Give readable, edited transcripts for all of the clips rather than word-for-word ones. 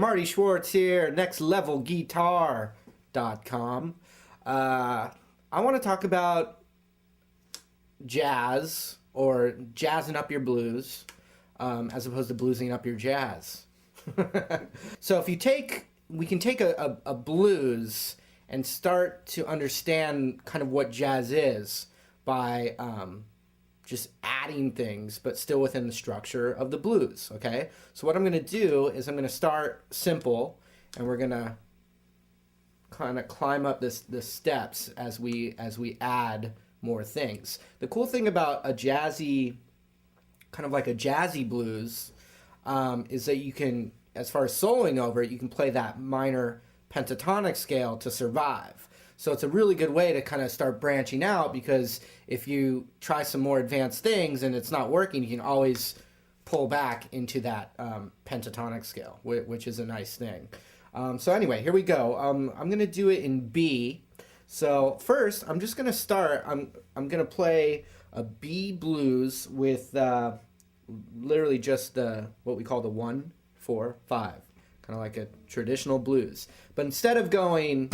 Marty Schwartz here, nextlevelguitar.com. I want to talk about jazz, or jazzing up your blues, as opposed to bluesing up your jazz. So if you we can take a blues and start to understand kind of what jazz is by just adding things, but still within the structure of the blues, okay? So what I'm gonna do is I'm gonna start simple, and we're gonna kind of climb up the steps as we add more things. The cool thing about a jazzy, kind of like a jazzy blues, is that you can, as far as soloing over it, you can play that minor pentatonic scale to survive. So it's a really good way to kind of start branching out, because if you try some more advanced things and it's not working, you can always pull back into that pentatonic scale, which is a nice thing. So anyway, here we go. I'm going to do it in B. So first, I'm just going to start. I'm going to play a B blues with literally just what we call the 1, 4, 5, kind of like a traditional blues. But instead of going,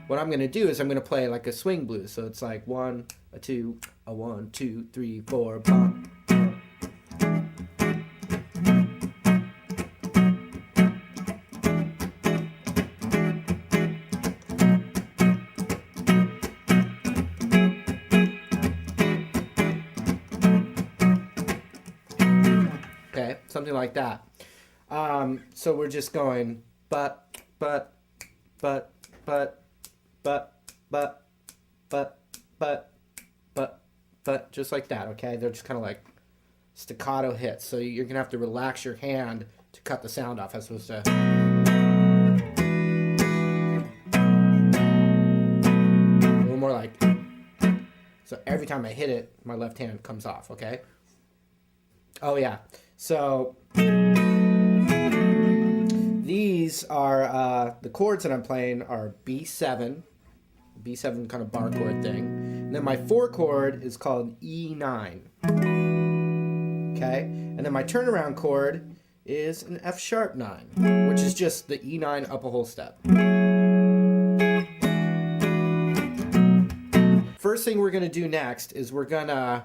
what I'm going to do is I'm going to play like a swing blues. So it's like 1, a 2, a 1, 2, 3, 4, bum. Okay, something like that. So we're just going but, just like that, okay? They're just kind of like staccato hits. So you're going to have to relax your hand to cut the sound off, as opposed to a little more like, so every time I hit it, my left hand comes off, okay? Oh yeah, so these are, the chords that I'm playing are B7 kind of bar chord thing. And then my 4 chord is called E9. Okay? And then my turnaround chord is an F sharp 9, which is just the E9 up a whole step. First thing we're going to do next is we're going to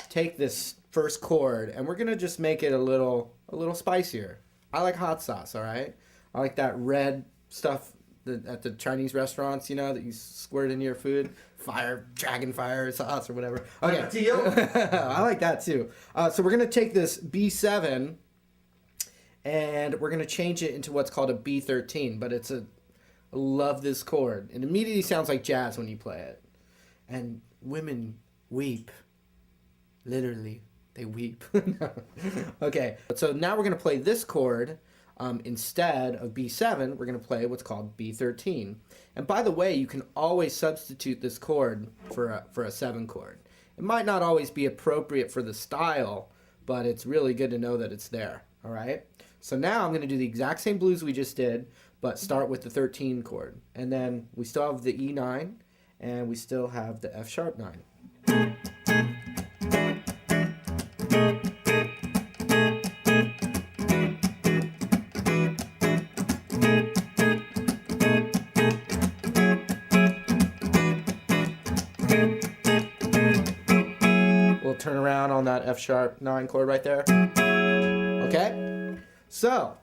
take this first chord and we're going to just make it a little spicier. I like hot sauce, all right? I like that red stuff at the Chinese restaurants, you know, that you squirt into your food. Dragon fire sauce or whatever. Okay. I like that too. So we're going to take this B7 and we're going to change it into what's called a B13, but I love this chord. It immediately sounds like jazz when you play it. And women weep. Literally, they weep. Okay, so now we're going to play this chord. Instead of B7, we're going to play what's called B13. And by the way, you can always substitute this chord for a 7 chord. It might not always be appropriate for the style, but it's really good to know that it's there. All right? So now I'm going to do the exact same blues we just did, but start with the 13 chord. And then we still have the E9, and we still have the F sharp 9. Turn around on that F sharp 9 chord right there. Okay, so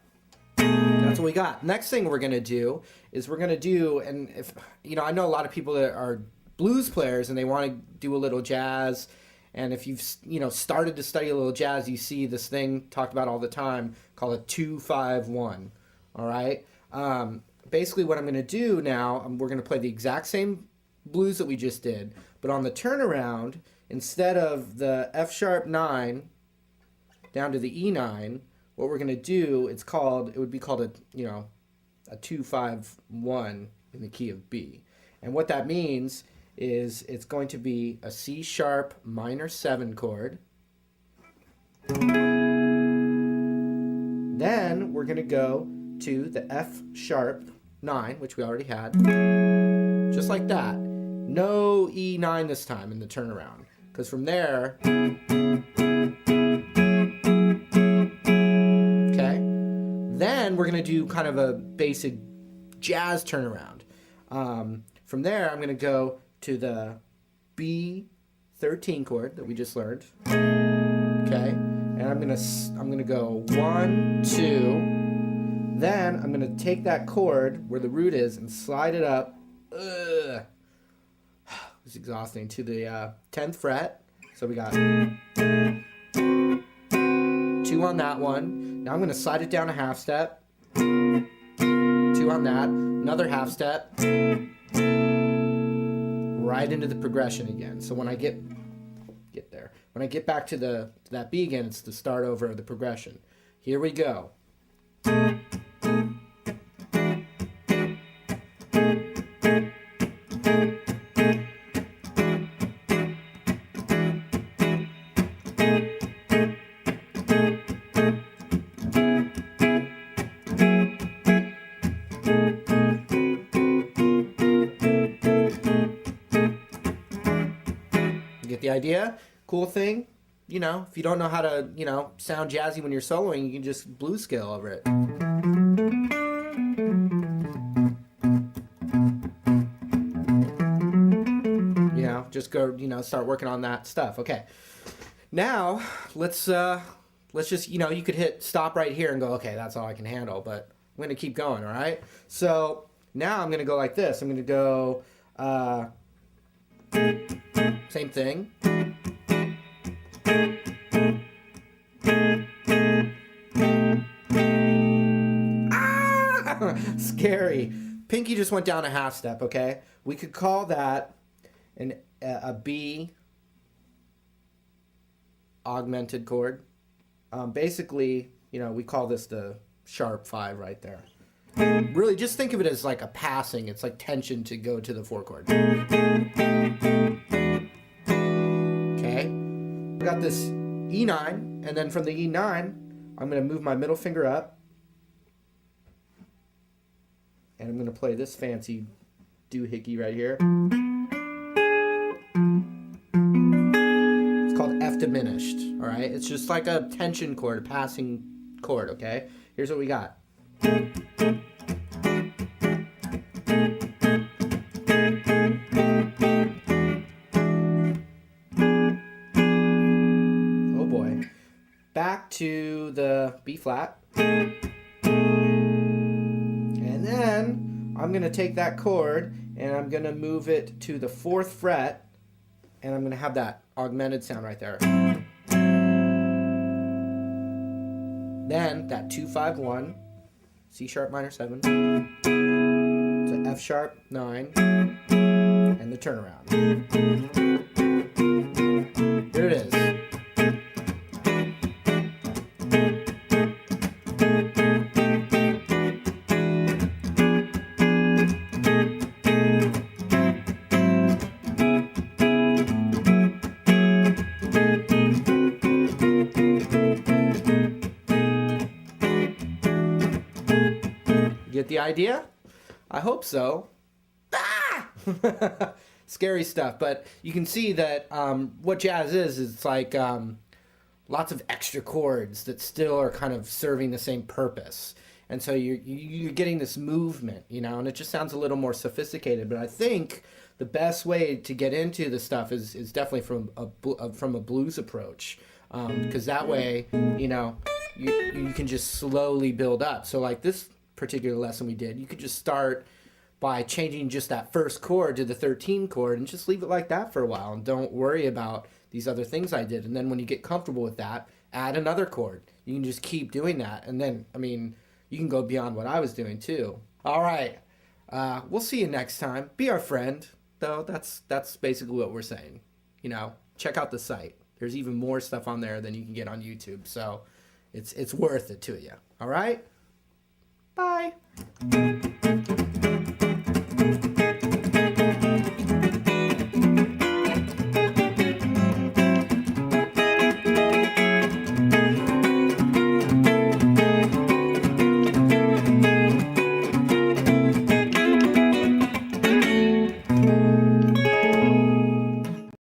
that's what we got. Next thing we're gonna do is and if you know, I know a lot of people that are blues players and they want to do a little jazz, and if you've started to study a little jazz, you see this thing talked about all the time called a 2-5-1. All right, basically what I'm gonna do now, we're gonna play the exact same blues that we just did, but on the turnaround, instead of the F sharp 9 down to the E9, what we're going to do, it would be called a 2-5-1 in the key of B. And what that means is it's going to be a C sharp minor 7 chord. Then we're going to go to the F sharp 9, which we already had. Just like that. No E9 this time in the turnaround. Because from there, okay, then we're going to do kind of a basic jazz turnaround. From there, I'm going to go to the B13 chord that we just learned. Okay, and I'm gonna go 1, 2. Then I'm gonna take that chord where the root is and slide it up. It's exhausting, to the 10th fret. So we got 2 on that one. Now I'm gonna slide it down a half step. 2 on that. Another half step. Right into the progression again. So when I get there, when I get back to that B again, it's the start over of the progression. Here we go. Get the idea? Cool thing, you know, if you don't know how to, you know, sound jazzy when you're soloing, you can just blues scale over it. You know, just go, you know, start working on that stuff. Okay. Now, let's just, you know, you could hit stop right here and go, okay, that's all I can handle, but I'm going to keep going, all right? So, now I'm going to go like this. I'm going to go, same thing. Ah! Scary. Pinky just went down a half step, okay? We could call that a B augmented chord. Basically, you know, we call this the sharp 5 right there. Really, just think of it as like a passing. It's like tension to go to the 4 chord. Okay. We got this E9, and then from the E9, I'm going to move my middle finger up, and I'm going to play this fancy doohickey right here. It's called F diminished, all right? It's just like a tension chord, a passing chord, okay? Here's what we got. Oh boy. Back to the B flat. And then I'm going to take that chord and I'm going to move it to the 4th fret, and I'm going to have that augmented sound right there. Then that 2-5-1, C sharp minor 7, to F sharp 9, and the turnaround. Here it is. Get the idea? I hope so. Ah! Scary stuff, but you can see that what jazz is it's like lots of extra chords that still are kind of serving the same purpose. And so you're getting this movement, you know, and it just sounds a little more sophisticated. But I think the best way to get into the stuff is definitely from a blues approach, because that way, you know, you can just slowly build up. So like this particular lesson we did, you could just start by changing just that first chord to the 13 chord and just leave it like that for a while and don't worry about these other things I did. And then when you get comfortable with that, add another chord. You can just keep doing that, and then, I mean, you can go beyond what I was doing too. All right, we'll see you next time. Be our friend, though. That's basically what we're saying. You know, check out the site. There's even more stuff on there than you can get on YouTube, so it's worth it to you. All right? Bye.